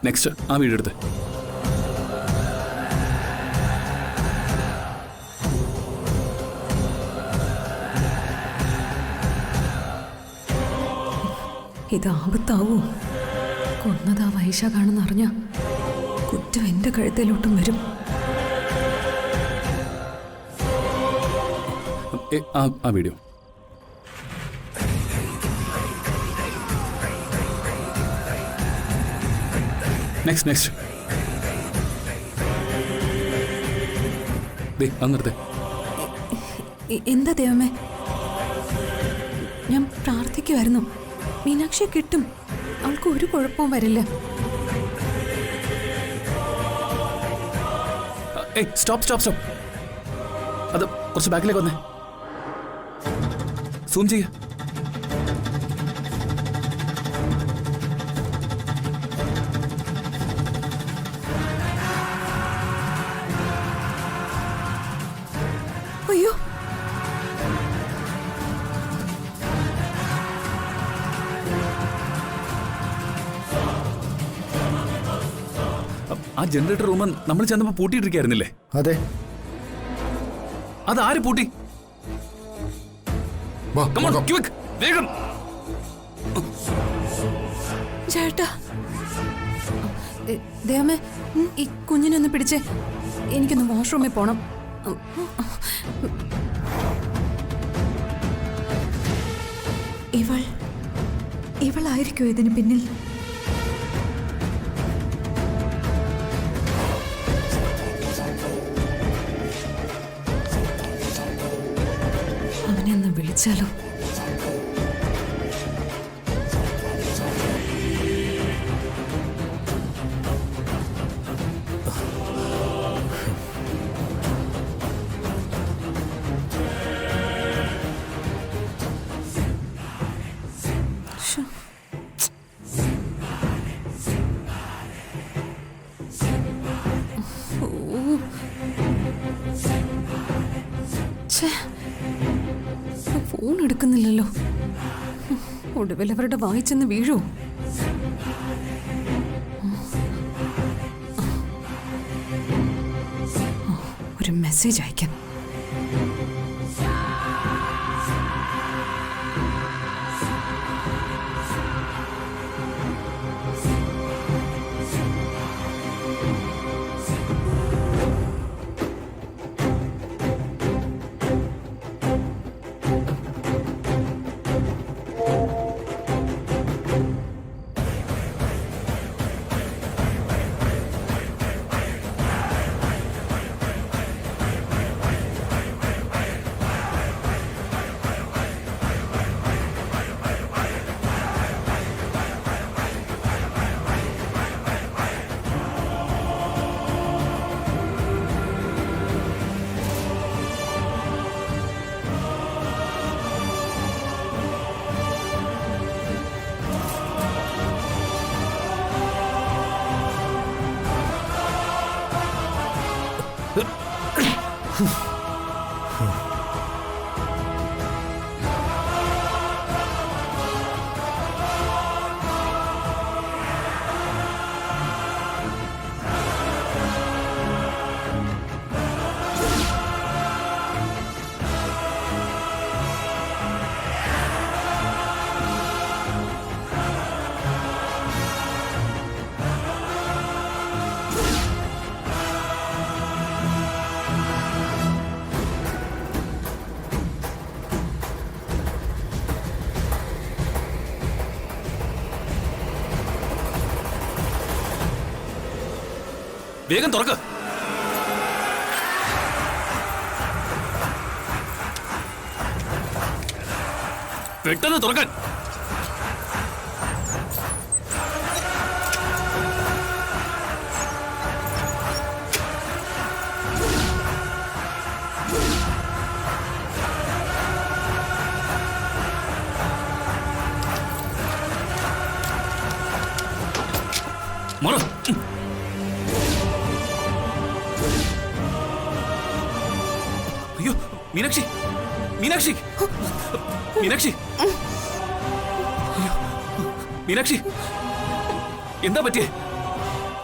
Next ആ video എടുത്ത്. ഇത് ആപത്താവൂ? കൊന്നതാ വൈശാഖാണെന്ന് അറിഞ്ഞ കുറ്റം എന്റെ കഴുത്തിലോട്ടും വരും. ആ വീഡിയോ നെക്സ്റ്റ് നിർത്തേ. എന്താ ദൈവമേ, ഞാൻ പ്രാർത്ഥിക്കുമായിരുന്നു. മീനാക്ഷിയെ കിട്ടും, അവൾക്ക് ഒരു കുഴപ്പവും വരില്ല. സ്റ്റോപ്പ്. അത് കുറച്ച് ബാക്കിലേക്ക് വന്നേ. സൂം ചെയ്യ. അയ്യോ, ആ ജനറേറ്റർ റൂം നമ്മൾ ചെന്നപ്പോ പൂട്ടിയിട്ടിരിക്കായിരുന്നില്ലേ? അതെ. അതാര് പൂട്ടി? വേഗം ചേട്ടാ. ദൈവമേ, ഈ കുഞ്ഞിനൊന്ന് പിടിച്ചേ, എനിക്കൊന്ന് വാഷ്റൂമിൽ പോണം. ഇവളായിരിക്കും ഇതിന് പിന്നിൽ. അവനെ ഒന്ന് വിളിച്ചാലോ? ഫോൺ എടുക്കുന്നില്ലല്ലോ. ഒടുവിൽ അവരുടെ വായിച്ചെന്ന് വീഴൂ. ഒരു മെസ്സേജ് അയക്കാം. വേഗം തുറക്ക്. പെട്ടെന്ന് തുറക്കാൻ. മോള് അയ്യോ, മീനാക്ഷി മീനാക്ഷി മീനാക്ഷി മീനാക്ഷി എന്താ പറ്റിയേ?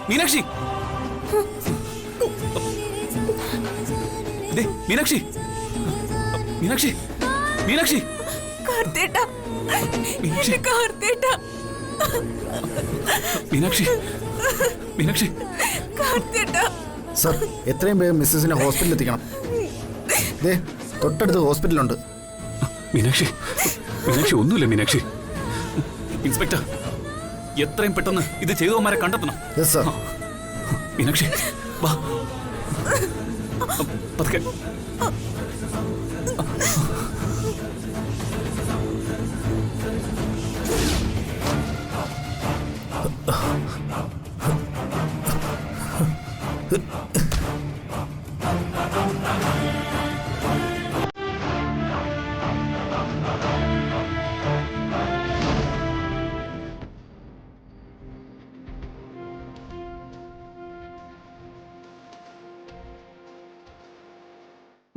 മീനാക്ഷി ദേ, മീനാക്ഷി മീനാക്ഷി മീനാക്ഷി കാർത്തേട്ടാ, മീനാക്ഷി കാർത്തേട്ടാ, മീനാക്ഷി മീനാക്ഷി കാർത്തേട്ടാ. സർ, എത്രയും വേഗം മിസ്സസിനെ ഹോസ്പിറ്റലിൽ എത്തിക്കണം. ദേ, തൊട്ടടുത്ത് ഹോസ്പിറ്റലുണ്ട്. മീനാക്ഷി മീനാക്ഷി ഒന്നുമില്ല മീനാക്ഷി. ഇൻസ്പെക്ടർ, എത്രയും പെട്ടെന്ന് ഇത് ചെയ്തവന്മാരെ കണ്ടെത്തണം. Yes sir. മീനാക്ഷി വാ, പതുക്കെ.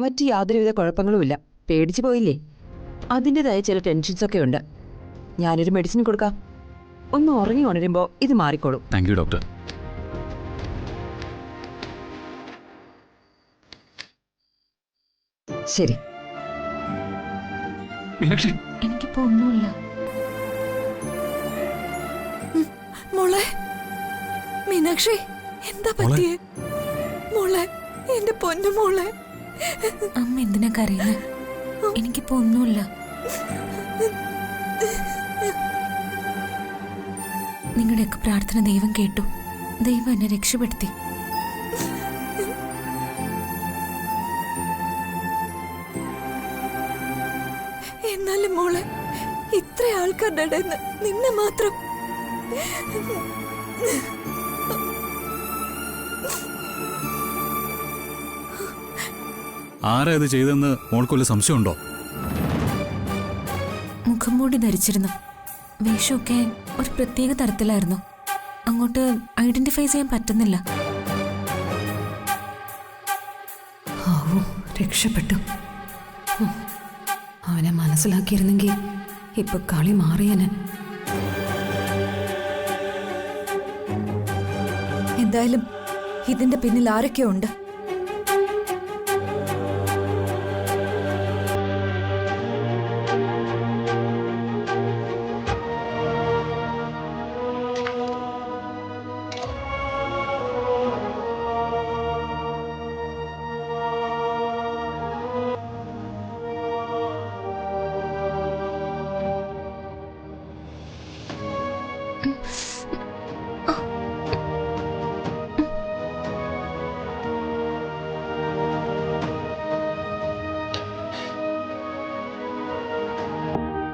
മറ്റ് യാതൊരുവിധ കുഴപ്പങ്ങളുമില്ല. പേടിച്ചു പോയില്ലേ? അതിൻ്റെതായ ചില ടെൻഷൻസൊക്കെ ഉണ്ട്. ഞാനൊരു മെഡിസിൻ കൊടുക്കാം. ഒന്ന് ഉറങ്ങി ഉണരുമ്പോൾ ഇത് മാറിക്കോളും. Thank you doctor. ശരി. മീനാക്ഷി എനിക്കിപ്പോ ഒന്നുമില്ല. മോളെ, മീനാക്ഷി എന്താ പറ്റിയേ? മോളെ, എന്റെ പൊന്നു മോളെ. അമ്മ എന്തിനാ കരയുന്നത്? എനിക്കിപ്പോ ഒന്നുമില്ല. നിങ്ങളുടെയൊക്കെ പ്രാർത്ഥന ദൈവം കേട്ടു. ദൈവം എന്നെ രക്ഷപ്പെടുത്തി. എന്നാലും മോളെ, ഇത്ര ആൾക്കാരുടെ ഇടയിൽ നിന്ന് നിന്നെ മാത്രം. ആരാ ഇത് ചെയ്തെന്ന് മോൾക്കൊരു സംശയമുണ്ടോ? മുഖംമൂടി ധരിച്ചിരുന്നു. വേഷമൊക്കെ ഒരു പ്രത്യേക തരത്തിലായിരുന്നു. അങ്ങോട്ട് ഐഡന്റിഫൈ ചെയ്യാൻ പറ്റുന്നില്ല. ആവോ, രക്ഷപ്പെട്ടു. അവനെ മനസ്സിലാക്കിയിരുന്നെങ്കിൽ ഇപ്പൊ കളി മാറിയനെ. എന്തായാലും ഇതിന്റെ പിന്നിൽ ആരൊക്കെയോ ഉണ്ട്.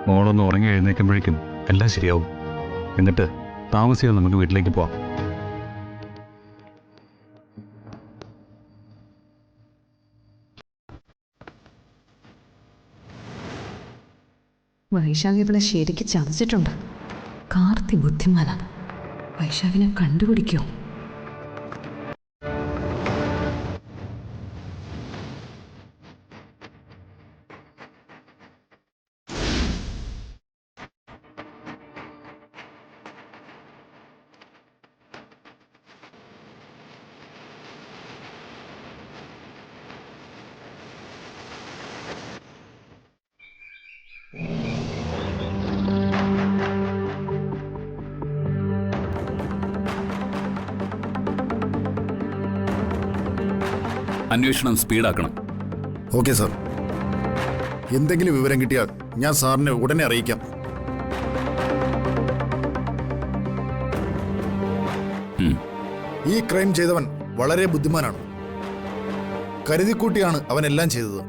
മോളൊന്ന് ഉറങ്ങി എഴുന്നേൽക്കുമ്പോഴേക്കും എല്ലാം ശരിയാവും. എന്നിട്ട് താമസിയാതെ നമുക്ക് വീട്ടിലേക്ക് പോവാം. വൈശാഖ് ഇവിടെ ശരിക്ക് ചതച്ചിട്ടുണ്ട്. കാർത്തി ബുദ്ധിമാനാണ്. വൈശാഖിനെ കണ്ടുപിടിക്കോ? അന്വേഷണം സ്പീഡാക്കണം. Okay sir. എന്തെങ്കിലും വിവരം കിട്ടിയാൽ ഞാൻ സാറിനെ ഉടനെ അറിയിക്കാം. ഈ ക്രൈം ചെയ്തവൻ വളരെ ബുദ്ധിമാനാണ്. കരുതിക്കൂട്ടിയാണ് അവനെല്ലാം ചെയ്തത്.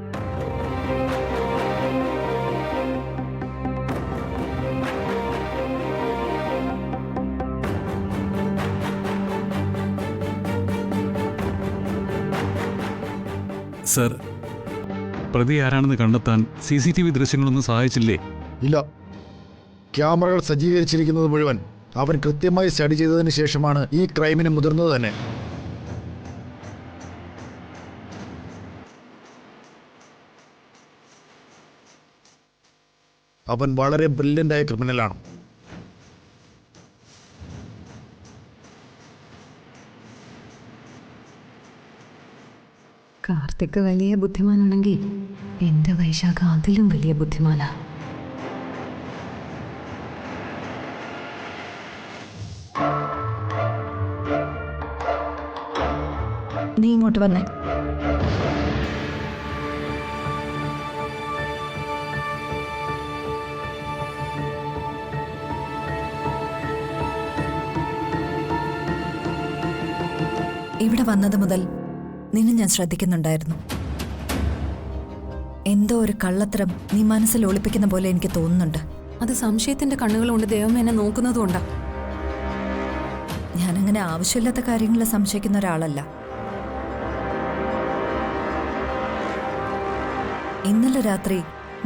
സർ, പ്രതി ആരാണെന്ന് കണ്ടെത്താൻ CCTV ദൃശ്യങ്ങളൊന്നും സഹായിച്ചില്ലേ? ഇല്ല. ക്യാമറകൾ സജ്ജീകരിച്ചിരിക്കുന്നത് മുഴുവൻ അവൻ കൃത്യമായി സ്റ്റഡി ചെയ്തതിന് ശേഷമാണ് ഈ ക്രൈമിന് മുതിർന്നത് തന്നെ. അവൻ വളരെ ബ്രില്യൻ്റായ ക്രിമിനലാണ്. കാർത്തിക് വലിയ ബുദ്ധിമാനാണെങ്കിൽ എൻ്റെ വൈശാഖ അതിലും വലിയ ബുദ്ധിമാനാ. നീ ഇങ്ങോട്ട് വന്നേ. ഇവിടെ വന്നത് മുതൽ നിന്നെ ഞാൻ ശ്രദ്ധിക്കുന്നുണ്ടായിരുന്നു. എന്തോ ഒരു കള്ളത്തരം നീ മനസ്സിൽ ഒളിപ്പിക്കുന്ന പോലെ എനിക്ക് തോന്നുന്നുണ്ട്. അത് സംശയത്തിന്റെ കണ്ണുകളുകൊണ്ട് ദൈവം എന്നെ നോക്കുന്നതുകൊണ്ടാ. ഞാനങ്ങനെ ആവശ്യമില്ലാത്ത കാര്യങ്ങൾ സംശയിക്കുന്ന ഒരാളല്ല. ഇന്നലെ രാത്രി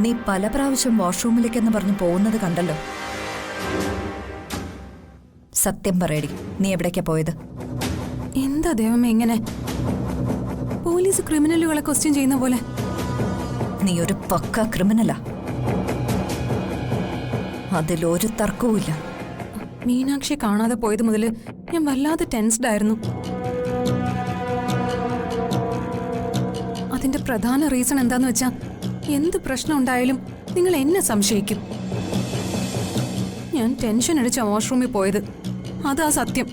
നീ പല പ്രാവശ്യം വാഷ്റൂമിലേക്കെന്ന് പറഞ്ഞ് പോകുന്നത് കണ്ടല്ലോ. സത്യം പറയടി, നീ എവിടേക്കാ പോയത്? എന്താ ദൈവമേ ഇങ്ങനെ? പോലീസ് ക്രിമിനലുകളെ ക്വസ്റ്റ്യൻ ചെയ്യുന്ന പോലെ. നീ ഒരു പക്ക ക്രിമിനലാ, അതിലൊരു തർക്കവുമില്ല. മീനാക്ഷി കാണാതെ പോയത് മുതൽ ഞാൻ വല്ലാതെ ടെൻസ്ഡ് ആയിരുന്നു. അതിന്റെ പ്രധാന റീസൺ എന്താന്ന് വെച്ചാ, എന്ത് പ്രശ്നം ഉണ്ടായാലും നിങ്ങൾ എന്നെ സംശയിക്കും. ഞാൻ ടെൻഷൻ അടിച്ച വാഷ്റൂമിൽ പോയത്, അതാ സത്യം.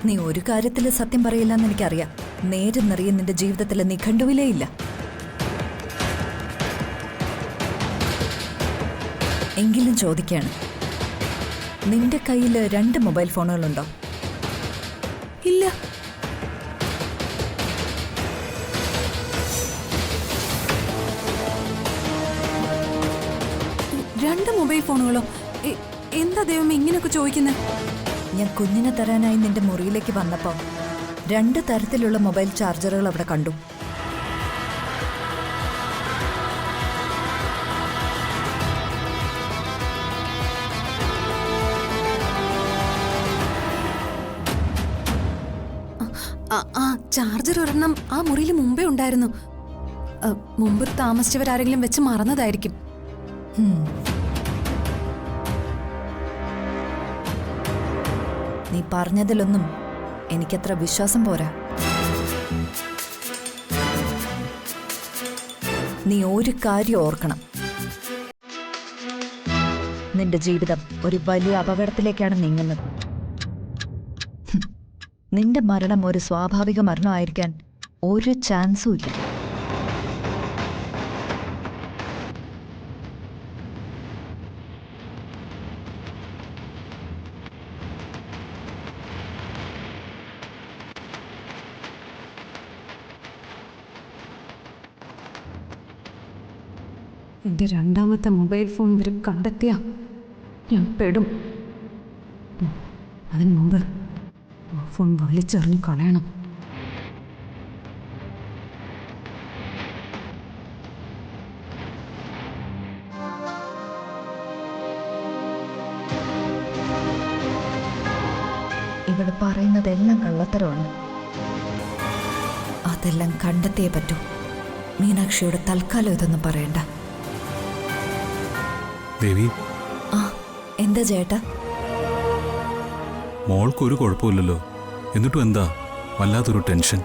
നീ ഒരു കാര്യത്തിൽ സത്യം പറയില്ലെന്ന് എനിക്കറിയാം. നേരെ നിറയെ നിന്റെ ജീവിതത്തിൽ നീ കണ്ടുവിലേ ഇല്ല. എങ്കിലും ചോദിക്കാണ്, നിന്റെ കയ്യിൽ 2 മൊബൈൽ ഫോണുകളുണ്ടോ? ഇല്ല. രണ്ട് മൊബൈൽ ഫോണുകളോ? എന്താ ദൈവമേ ഇങ്ങനെയൊക്കെ ചോദിക്കുന്നത്? ഞാൻ കുഞ്ഞിനെ തരാനായി നിന്റെ മുറിയിലേക്ക് വന്നപ്പോൾ 2 തരത്തിലുള്ള മൊബൈൽ ചാർജറുകൾ അവിടെ കണ്ടു. ആ ചാർജർ ഒരെണ്ണം ആ മുറിയിൽ മുമ്പേ ഉണ്ടായിരുന്നു. മുമ്പ് താമസിച്ചവരാരെങ്കിലും വെച്ച് മറന്നതായിരിക്കും. നീ പറഞ്ഞതിലൊന്നും എനിക്കത്ര വിശ്വാസം പോരാ. നീ ഒരു കാര്യം ഓർക്കണം, നിന്റെ ജീവിതം ഒരു വലിയ അപകടത്തിലേക്കാണ് നീങ്ങുന്നത്. നിന്റെ മരണം ഒരു സ്വാഭാവിക മരണമായിരിക്കാൻ ഒരു ചാൻസും ഇല്ല. എൻ്റെ രണ്ടാമത്തെ മൊബൈൽ ഫോൺ ഇവർ കണ്ടെത്തിയ ഞാൻ പെടും. അതിന് മുമ്പ് ആ ഫോൺ വലിച്ചെറിഞ്ഞ് കളയണം. ഇവിടെ പറയുന്നതെല്ലാം കള്ളത്തരമാണ്. അതെല്ലാം കണ്ടെത്തിയേ പറ്റൂ. മീനാക്ഷിയോട് തൽക്കാലം ഇതൊന്നും പറയണ്ട. ദേവി, ആ എന്താ ചേട്ടാ? മോൾക്കൊരു കുഴപ്പമില്ലല്ലോ, എന്നിട്ടും എന്താ വല്ലാത്തൊരു ടെൻഷൻ?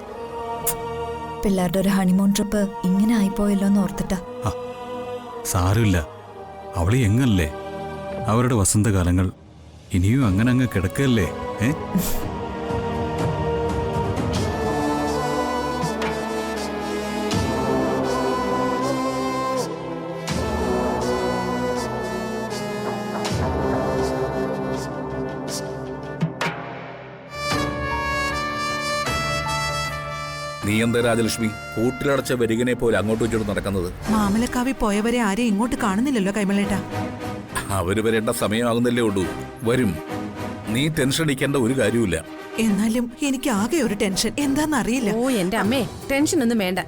പിള്ളേരുടെ ഒരു ഹണിമൂൺ ട്രിപ്പ് ഇങ്ങനെ ആയിപ്പോയല്ലോ എന്ന് ഓർത്തിട്ടാ. സാരമില്ല, അവളി എങ്ങല്ലേ. അവരുടെ വസന്തകാലങ്ങൾ ഇനിയും അങ്ങനെ അങ്ങ് കിടക്കല്ലേ. നീ എന്താ രാജലക്ഷ്മി കൂട്ടിലടച്ച വരികനെ പോലെ അങ്ങോട്ടും ഇങ്ങോട്ടും നടക്കുന്നത്? മാമലക്കാവി പോയവരെ ആരെയും ഇങ്ങോട്ട് കാണുന്നില്ലല്ലോ കൈമളേട്ടാ. അവര് വരേണ്ട സമയമാകുന്നല്ലേ ഉള്ളൂ, വരും. നീ ടെൻഷൻ അടിക്കേണ്ട ഒരു കാര്യമില്ല. എന്നാലും എനിക്ക് ആകെ ഒരു ടെൻഷൻ, എന്താന്നറിയില്ല. ഓ എന്റെ അമ്മേ, ടെൻഷൻ ഒന്നും വേണ്ട.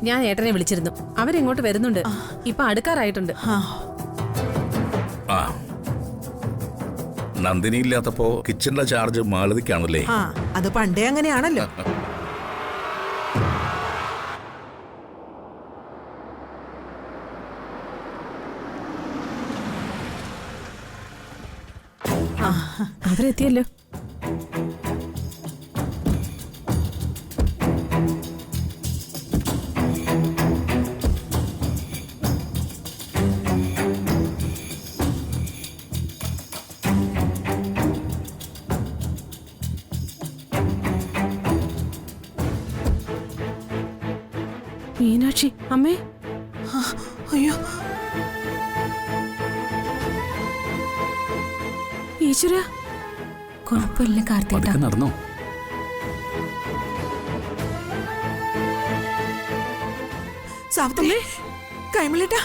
ഞാൻ ഏട്ടനെ വിളിച്ചിരുന്നു, അവരെങ്ങോട്ട് വരുന്നുണ്ട്. ഇപ്പൊ അടുക്കാറായിട്ടുണ്ട്. ആ നന്ദിനി ഇല്ലാത്തപ്പോ കിച്ചണിലെ ചാർജ് മാലതിക്കാണല്ലേ? ആ അത് പണ്ടേ അങ്ങനെയാണല്ലോ. അവരെത്തിയല്ലോ. മീനാക്ഷി അമ്മേ. അയ്യോ ഈശ്വര, കുഴപ്പമില്ല കാർത്തിക. പതുക്കെ നടന്നോ. സാവിത്രി, കൈമളേട്ടാ,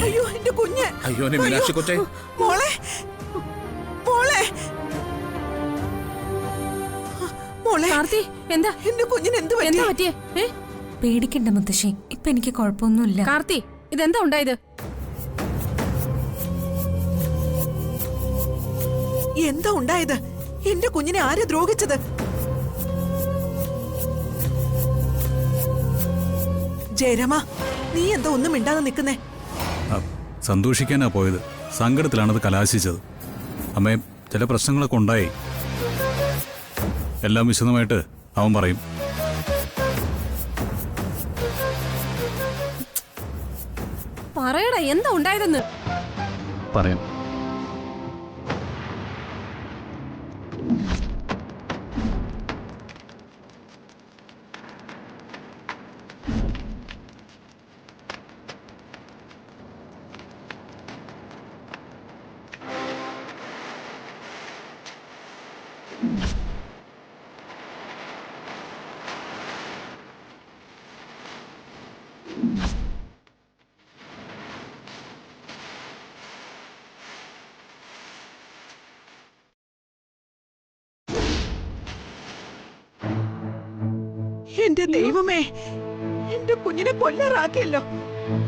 അയ്യോ എന്റെ കുഞ്ഞ്. അയ്യോ എന്റെ മീനാക്ഷി കൊച്ചേ. മോളെ മോളെ മോളെ, കാർത്തി എന്താ എന്റെ കുഞ്ഞിന് എന്ത് എന്താ പറ്റി? പറ്റിയേ? പേടിക്കണ്ട മുത്തശ്ശി, ഇപ്പൊ എനിക്ക് കുഴപ്പമൊന്നുമില്ല. കാർത്തി ഇതെന്താ ഉണ്ടായത്? എന്താ ഉണ്ടായത്? എന്റെ കുഞ്ഞിനെ ആരെ ദ്രോഹിച്ചത്? ജയരാമ, നീ എന്താ ഒന്നും മിണ്ടാതെ നിൽക്കുന്നേ? സന്തോഷിക്കാനാ പോയത്. സങ്കടത്തിലാണത് കലാശിച്ചത്. അമ്മേ, ചില പ്രശ്നങ്ങളൊക്കെ ഉണ്ടായി. എല്ലാം വിശദമായിട്ട് അവൻ പറയും. പറയടാ, എന്താ ഉണ്ടായതെന്ന്. പറയാം. എന്റെ ദൈവമേ, എന്റെ കുഞ്ഞിനെ കൊല്ലാറാക്കിയല്ലോ.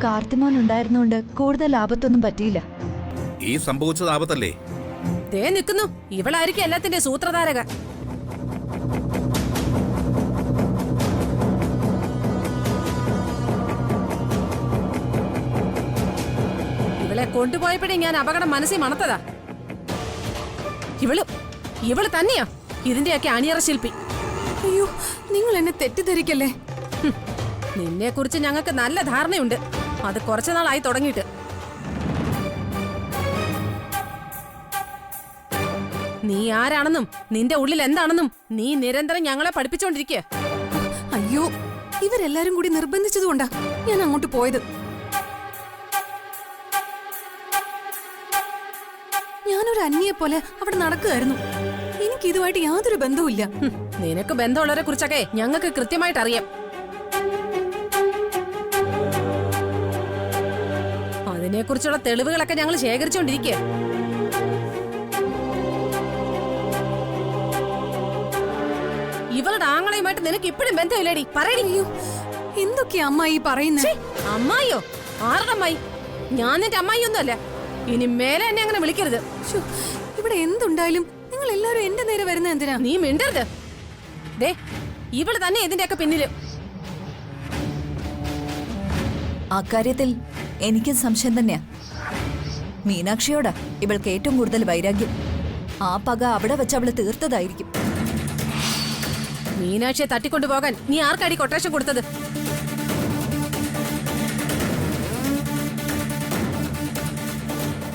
കാർത്തിമോൻ ഉണ്ടായിരുന്നോണ്ട് കൂടുതൽ ആപത്തൊന്നും പറ്റിയില്ല. ഈ സംഭവിച്ചത് ആപത്തല്ലേ? ദേ നിൽക്കുന്നു, ഇവളായിരിക്കും എല്ലാത്തിന്റെ സൂത്രധാരക. ഇവളെ കൊണ്ടുപോയപ്പോഴേ ഞാൻ അപകടം മനസ്സിൽ മണത്തതാ. ഇവള് തന്നെയാ ഇതിന്റെയൊക്കെ അണിയറ ശില്പി. അയ്യോ, നിങ്ങൾ എന്നെ തെറ്റിദ്ധരിക്കല്ലേ. നിന്നെ കുറിച്ച് ഞങ്ങൾക്ക് നല്ല ധാരണയുണ്ട്. അത് കുറച്ചു നാളായി തുടങ്ങിയിട്ട്. നീ ആരാണെന്നും നിന്റെ ഉള്ളിൽ എന്താണെന്നും നീ നിരന്തരം ഞങ്ങളെ പഠിപ്പിച്ചോണ്ടിരിക്കുക. അയ്യോ, ഇവരെല്ലാരും കൂടി നിർബന്ധിച്ചതുകൊണ്ടാ ഞാൻ അങ്ങോട്ട് പോയത്. ഞാനൊരു അന്യയെ പോലെ അവിടെ നടക്കുകയായിരുന്നു. എനിക്ക് ഇതുമായിട്ട് യാതൊരു ബന്ധവുമില്ല. നിനക്ക് ബന്ധമുള്ളവരെ കുറിച്ചൊക്കെ ഞങ്ങൾക്ക് കൃത്യമായിട്ട് അറിയാം. അതിനെക്കുറിച്ചുള്ള തെളിവുകളൊക്കെ ഞങ്ങൾ ശേഖരിച്ചുകൊണ്ടിരിക്കുക. ഇവളുടെ ആങ്ങളയുമായിട്ട് നിനക്ക് ഇപ്പോഴും ബന്ധമില്ലേടി? പറയടി. എന്തൊക്കെയാ അമ്മായി പറയുന്നേ? അമ്മായിയോ? ആരുടെ അമ്മായി? ഞാൻ നിന്റെ അമ്മായിയൊന്നും അല്ല. ഇനി മേലെ എന്നെ അങ്ങനെ വിളിക്കരുത്. ശ്ശോ, ഇവിടെ എന്തുണ്ടായാലും നിങ്ങൾ എല്ലാരും എന്റെ നേരെ വരുന്ന എന്തിനാ? നീ മിണ്ടരുത്. ദേ, ഇവള് തന്നെ ഇതിന്റെയൊക്കെ പിന്നില്. അക്കാര്യത്തിൽ എനിക്കും സംശയം തന്നെയാ. മീനാക്ഷിയോടാ ഇവൾക്ക് ഏറ്റവും കൂടുതൽ വൈരാഗ്യം. ആ പക അവിടെ വെച്ച് അവള് തീർത്തതായിരിക്കും. മീനാക്ഷിയെ തട്ടിക്കൊണ്ടുപോകാൻ നീ ആർക്കടി കൊട്ടേഷൻ കൊടുത്തത്?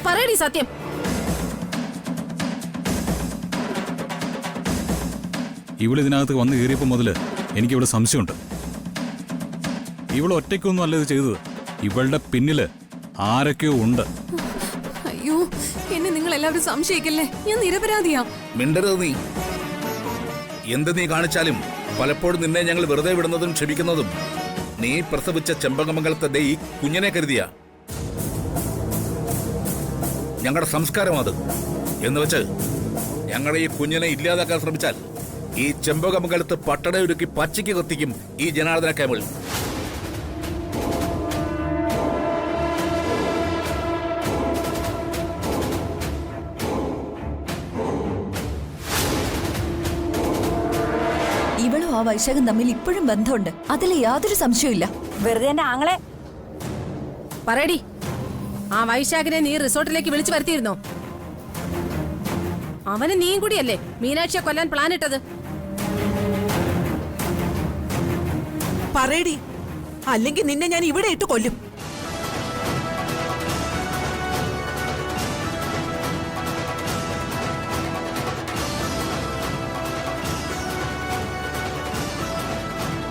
പറയടി സത്യം. ഇവളിതിനകത്ത് വന്ന് കയറിയപ്പോൾ മുതൽ എനിക്കിവിടെ സംശയമുണ്ട്. ഇവൾ ഒറ്റയ്ക്കൊന്നും അല്ല ഇത് ചെയ്തത്. ഇവളുടെ പിന്നില് ആരൊക്കെയോ ഉണ്ട്. അയ്യോ, എന്നെ നിങ്ങൾ എല്ലാവരും സംശയിക്കല്ലേ. ഞാൻ നിരപരാധിയാ. മിണ്ടരുത് നീ. എന്ത് നീ കാണിച്ചാലും പലപ്പോഴും നിന്നെ ഞങ്ങൾ വെറുതെ വിടുന്നതും ക്ഷമിക്കുന്നതും നീ പ്രസവിച്ച ചെമ്പകമംഗലത്തെ ഈ കുഞ്ഞിനെ കരുതിയ ഞങ്ങളുടെ സംസ്കാരം അത് എന്ന് വെച്ച് ഞങ്ങളുടെ ഈ കുഞ്ഞിനെ ഇല്ലാതാക്കാൻ ശ്രമിച്ചാൽ ഈ ചെമ്പകമംഗലത്ത് പട്ടടയൊരുക്കി പച്ചയ്ക്ക് കത്തിക്കും ഈ ജനാർദ്ദന കേബിൾ. ഇവളും ആ വൈശാഖം തമ്മിൽ ഇപ്പോഴും ബന്ധമുണ്ട്. അതിൽ യാതൊരു സംശയമില്ല. വെറുതെ എന്റെ ആങ്ങളെ പറയടി, ആ വൈശാഖിനെ നീ റിസോർട്ടിലേക്ക് വിളിച്ചു വരുത്തിയിരുന്നോ? അവന് നീയും കൂടിയല്ലേ മീനാക്ഷിയെ കൊല്ലാൻ പ്ലാൻ ഇട്ടത്? പറയടി, അല്ലെങ്കിൽ നിന്നെ ഞാൻ ഇവിടെ ഇട്ട് കൊല്ലും.